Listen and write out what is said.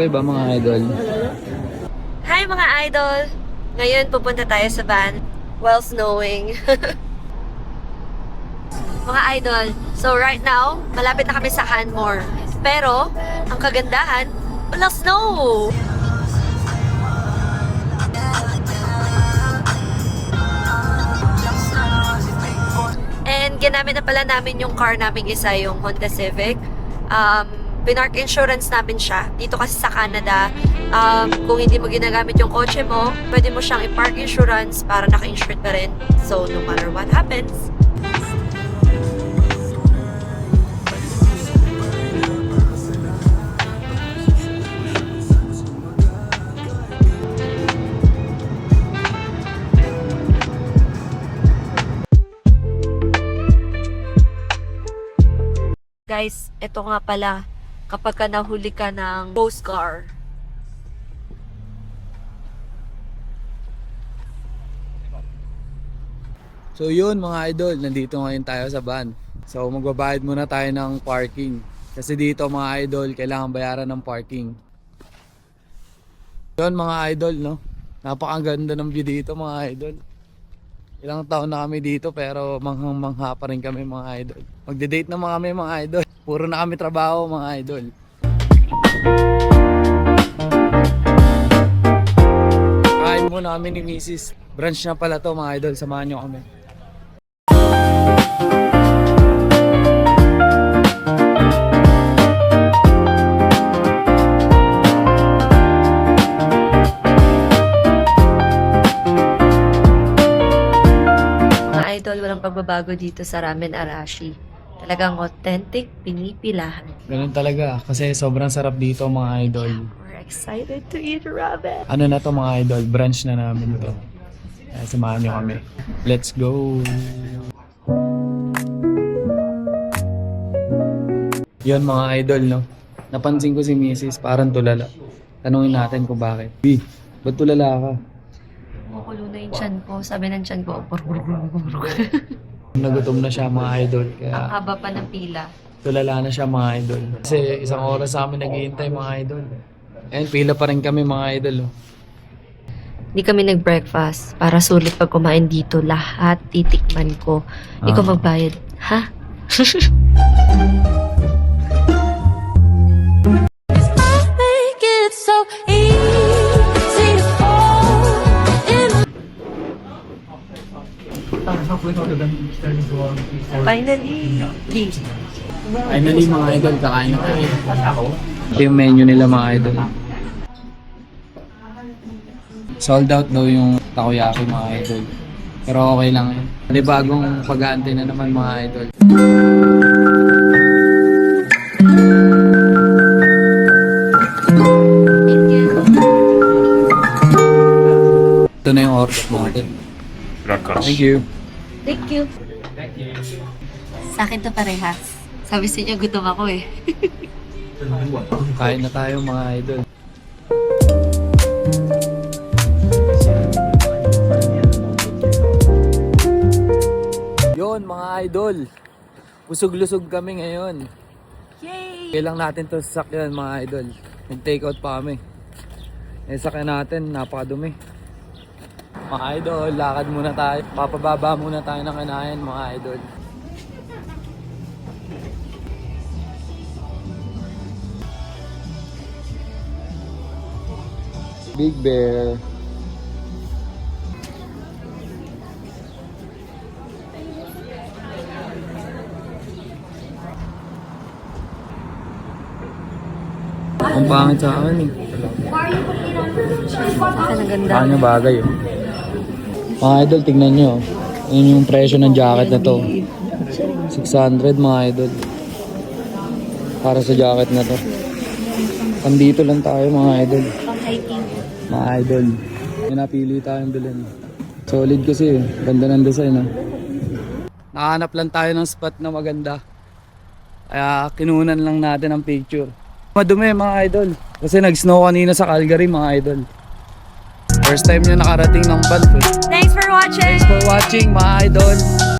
bagay ba mga idol? Hi mga idol! Ngayon pupunta tayo sa van while snowing. Mga idol, so right now, malapit na kami sa Canmore. Pero, ang kagandahan, walang snow! And ginamit na pala namin yung car namin isa, yung Honda Civic. Pinark insurance namin siya. Dito kasi sa Canada, kung hindi mo ginagamit yung kotse mo, pwede mo siyang i-park insurance para naka-insured pa rin. So, no matter what happens. Guys, ito nga pala, kapag ka nahuli ka ng ghost car. So yun mga idol, nandito ngayon tayo sa van. So magbabayad muna tayo ng parking. Kasi dito mga idol, kailangan bayaran ng parking. Yun mga idol, no? Napakaganda ng view dito mga idol. Ilang taon na kami dito pero manghang-mangha pa rin kami mga idol. Magde-date na kami mga idol. Puro na kami trabaho mga idol. Kain muna kami ni Mrs. Branch na pala to mga idol. Samahan nyo kami. Idol, walang pagbabago dito sa Ramen Arashi. Talagang authentic, pinipilahan. Ganun talaga kasi sobrang sarap dito mga idol. We're excited to eat ramen. Ano na to mga idol, branch na namin to. Kaya samahan nyo kami. Let's go! Yun mga idol, no? Napansin ko si Mrs. parang tulala. Tanungin natin kung bakit. B, ba't tulala ka? Kumukulo na yung tiyan ko. Sabi ng tiyan ko, Nagutom na siya mga idol. Kaya ang haba pa ng pila. tulala na siya mga idol. Kasi isang oras sa amin naghihintay mga idol. And pila pa rin kami mga idol. Oh. Hindi kami nag-breakfast para sulit pag kumain dito. Lahat titikman ko. Ikaw magbayad. Ha? Finally! Finally mga idol, kakain na tayo. Ito yung menu nila mga idol. Sold out daw yung takoyaki mga idol. Pero okay lang yun. May bagong pag-aantay na naman mga idol. Ito na yung order natin. Thank you. Thank you. Sa akin to parehas. Sabi sa inyo, gutom ako eh. Kain na tayo mga idol. Yon mga idol. Busog-lusog kami ngayon. Yay! Kailang natin to sa sakyan mga idol. Nag-take out pa kami. Eh sakyan natin, napakadumi. Mga idol, lakad muna tayo. Papababa muna tayo ng kanayan mga idol. Big Bear. Ang pangit sa akin eh. Ang ganda. Kanya bagay oh. Mga idol, tignan nyo. Yun yung presyo ng jacket na to. 600 mga idol. Para sa jacket na to. Andito lang tayo mga idol. Pang-hiking. Mga idol. May napili tayong bilhin. Solid kasi eh. Ganda ng design ah. Nakahanap lang tayo ng spot na maganda. Kaya kinunan lang natin ang picture. Madumi mga idol. Kasi nag-snow kanina sa Calgary mga idol. First time nyo nakarating ng Banff. Thanks for watching! Thanks for watching mga idol.